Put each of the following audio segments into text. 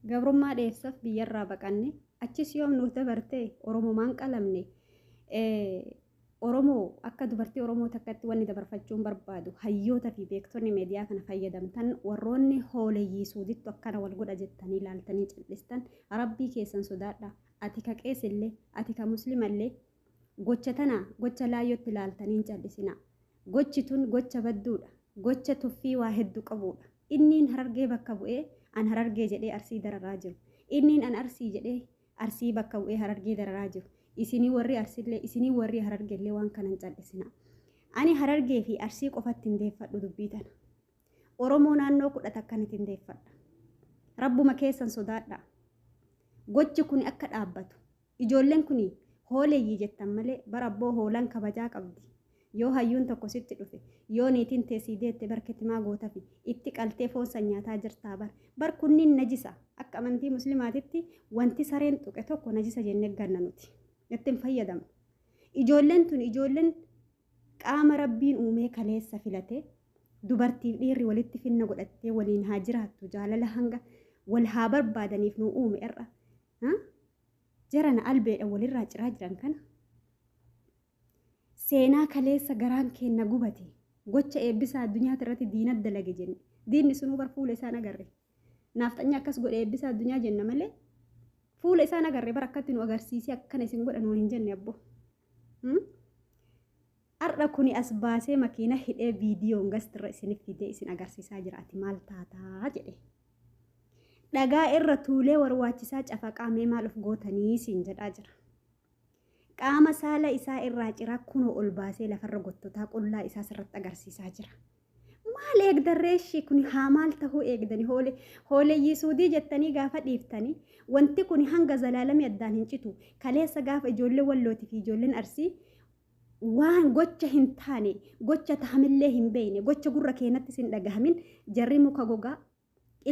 gabrummaa dheessaf biyyarraa baqanne achis yoom nuuf dabarte oromumaan qalamne oromoo akka dubartii oromoo takkatti wanni dabarfachuun barbaadu hayyoota fi beektonni meediyaa kana fayyadamtan warroonni hooleyyii suudittu akkana wal godha jettanii ilaaltanii callistan rabbii keessan sodaadha. Ati ka qeesillee ati ka muslimallee gocha tana gocha laayyootti ilaaltanii callisina. Gochi tun gocha badduudha. Gocha tuffii waa hedduu qabuudha. Inniin harargee bakka bu'ee an harargee jedhee arsii dararaa jiru. Inniin an arsii jedhee arsii bakka bu'ee harargee dararaa jiru. Isinii warri arsillee isinii warri harargeellee waan kanan callisina. Ani harargee fi arsii qofatti hin deeffadhu dubbii tana. Oromoo naannoo 10 akkanatti hin deeffadha. Rabbuma keessan sodaadha. Gochi kun akka dhaabbatu. Ijoolleen kun hooleyyii jettan malee barabboo hoolan kabajaa qabdi. Yoo hayyuun tokko sitti dhufe yoo niitiin teessii deette barketimaa goota fi itti qaltee foon nyaataa jirtaa bar kunniin najisa akka amantii muslimaatitti wanti sareen tuqe tokko najisa jennee ganna nuti ittiin fayyadamnu. Ijoolleen tun ijoolleen qaama rabbiin uumee kaleessa filate dubartiif dhiirri walitti finna godhattee waliin haa jiraattu jaalala hanga wal haa barbaadaniif nu uume irra jarana albeedha walirraa ciraa jiran kana. Seenaa kaleessa garaan kenna gubate gocha eebbisaa addunyaa irratti diinat dalage jenne diinni sunuu bar fuula isaan agarre naaftanya akkas godhe eebbisaa addunyaa jenna malee fuula isaan agarre bar akkatti nu agarsiisee akkana isin godhan hin jenne abbo. Arra kuni as baasee makiina hidhee viidiyoon gastirra isinif fidee isin agarsiisaa jira ati maal taataa jedhe. Dhagaa irra tuulee warwaachisaa cafaqaa mee maal of gootanii isin jedhaa jira. Qaama saala isaa irraa ciraa kunoo ol baasee lafarra gottotaa qullaa isaa sirratti agarsiisaa jira. Maal eegdarreeshi kun haa maal tahuu eegdanii hooleyyii suudii jettanii gaafa dhiiftanii wanti kun hanga zalaalamii addaan hin citu kaleessa gaafa ijoollee wallootii fi ijoolleen arsii waan gocha hin taane gocha tahamillee hin beeyne gocha gurra keenyatti sin dhagahamin jarri muka gogaa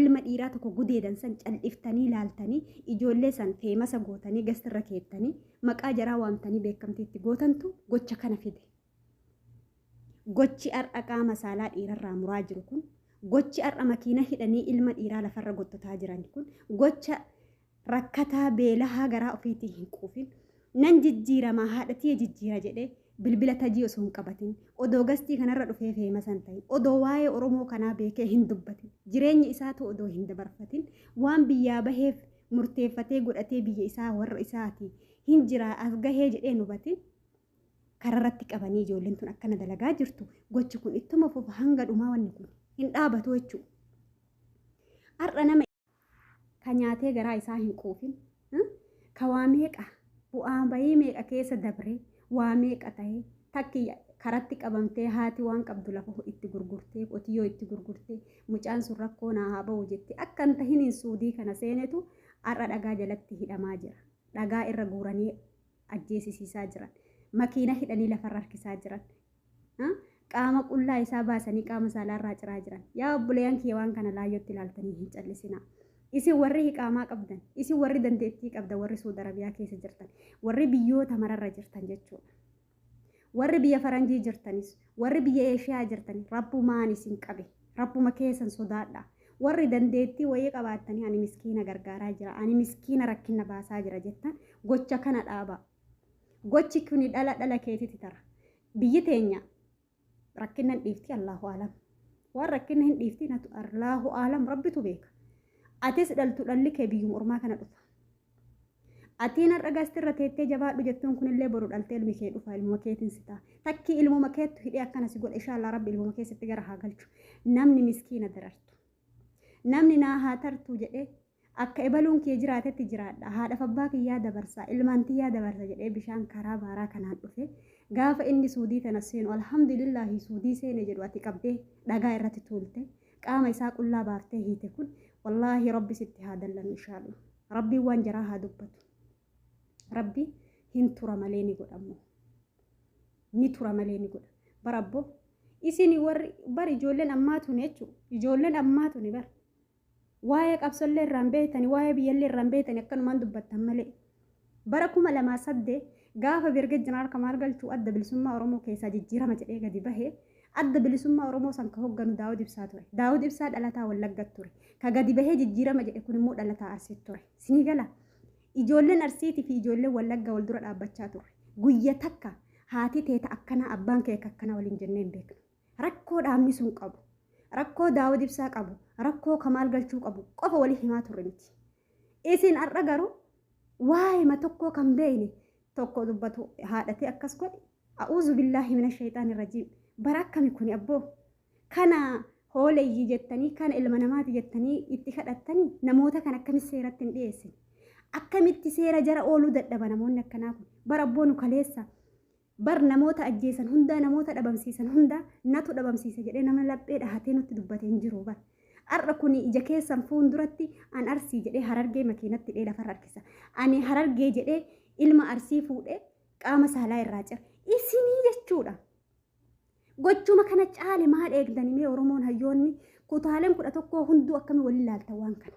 ilma dhiiraa tokko gudeedan san calliftanii laaltanii ijoollee san feemasa gootanii gastirra keettanii maqaa jaraa waamtanii beekamtiitti gootantu gocha kana fide. Gochi ar'a qaama saalaa dhiirarraa muraa jiru kun gochi ar'a makiina hidhanii ilma dhiiraa lafarra gottotaa jiran kun gocha rakkataa beelahaa garaa ofiitii hin quufin nan jijjiiramaa haadhatii jijjiira jedhee bilbila tajii osoo hin qabatin odoo gastii kanarra dhufee feemasan ta'in odoo waa'ee oromoo kanaa beekee hin dubbatin jireenya isaatu odoo hin dabarfatin waan biyyaa baheef murteeffatee godhatee biyya isaa warra isaati hin jiraa as gahee jedhee hubatin kararratti qabanii ijoolleen tun akkana dalagaa jirtu gochi kun ittuma fufa hanga dhumaa wanni kun hin dhaabatu jechuudha. Har'a nama ka nyaatee garaa isaa hin quufin ka waa meeqa bu'aa bahii meeqa keessa dabree waa meeqa ta'ee takki karatti qabamtee haati waan qabdu lafa itti gurgurtee qotiyyoo itti gurgurtee mucaan sun rakkoo naa haa ba'u jetti akka hin tahin suudii kana seenetu har'a dhagaa jalatti hidhamaa jira. Dhagaa irra guuranii ajjeesisiisaa jiran. Makiina hidhanii lafarra harkisaa jiran. Qaama qullaa isaa baasanii qaama saalaarraa ciraa jiran. Yaa obboleeyyan kiyya waan kana laayyootti ilaaltanii hin callisina. Isin warri hiqaamaa qabdan, isin warri dandeettii qabdan, warri Suudi Arabiyaa keessa jirtan, warri biyyoota mararra jirtan jechuudha. Warri biyya Faranjii jirtanis, warri biyya Eeshiyaa jirtan, rabbumaan isin qabe, rabbuma keessan sodaadha. Warri dandeettii wayii qabaattanii ani miskiina gargaaraa jira, ani miskiina rakkina baasaa jira jettan gocha kana dhaaba. Gochi kuni dhala keetitti tara. Biyyi teenya rakkina hin dhiifti Allahu aalam. Waan rakkina hin dhiifti natu Allahu aalam rabbitu beeka. Atis dhaltu dhalli kee biyyuma ormaa kana dhufa. Atiin har'a gastirra teettee jabaadhu jettuun kunillee boru dhaltee ilmi kee dhufa ilmuma keetiin sitaa. Takki ilmuma keettu hidhee akkana si godha inshallah rabbi ilmuma keessatti gara haa galchu. Namni miskiina darartu. Namni naa haa tartu jedhee akka ebaluun kee jiraatetti jiraadha. Haadha abbaa kiyyaa dabarsa ilmaan tiyyaa dabarsa jedhee bishaan karaa baaraa kanaan dhufe gaafa inni suudii tana seenu alhamdulillahi suudii seene jedhu ati qabdee dhagaa irratti tuulte qaama isaa qullaa baaftee hiite kun wallaahi rabbi sitti haa dallan inshallah. Rabbi waan jaraa haa dubbatu. Rabbi hin tura malee ni godhamu. Ni tura malee ni godha. Barabbo isini warri bar ijoolleen ammaatun jechuudha. Ijoolleen ammaatun bar. Waa'ee qabsollee irraan beeytanii waa'ee biyyallee irraan beeytanii akkanumaan dubbattan malee. Bara 2008 gaafa Birgeet Jeneraal Kamaal Galchuu adda bilisummaa Oromoo keessaa jijjiirama jedhee gadi bahee adda bilisummaa Oromoo san ka hogganu Daawud Ibsaa ture. Daawud Ibsaa dhalataa Wallaggaa ture. Ka gadi bahee jijjiirama jedhe kun immoo dhalataa Arsii ture. Sinii gala ijoolleen Arsiitii fi ijoolleen Wallaggaa wal dura dhaabbachaa ture. Guyya takka haati teeta akkana abbaan kee akkana waliin jennee hin beeknu. Rakkoo dhaabni sun qabu. Rakkoo Daawud Ibsaa qabu. Rakkoo Kamaal Galchuu qabu. Qofa walii himaa turre miti. Isin har'a garuu waa'ima tokkoo kan beekne tokko dubbatu haadhatee akkas godhe. A'uuzu billaahi mina shayxaani rajiim. Bara akkami kuni abboo. Kana hooleyyii jettanii kana ilma namaati jettanii itti kadhattanii namoota kan akkamitti seeratti hin dhiyeessin. Akkamitti seera jara ooluu dadhaba namoonni akkanaa kun. Bara abboo nu kaleessa. Bar namoota ajjeesan hunda namoota dhabamsiisan hunda natu dhabamsiisa jedhee nama laphee dhahatee nutti dubbatee hin jiru bar. Har'a kuni ija keessan fuulduratti an Arsii jedhee Harargee makiinatti dhee lafarra harkisa. Ani Harargee jedhee ilma Arsii fuudhee qaama saalaa irraa cira. Isinii jechuudha. Gochuma kana caale maal eegdanii mee Oromoon hayyoonni kutaaleen 11 hunduu akkami waliin ilaaltan waan kana.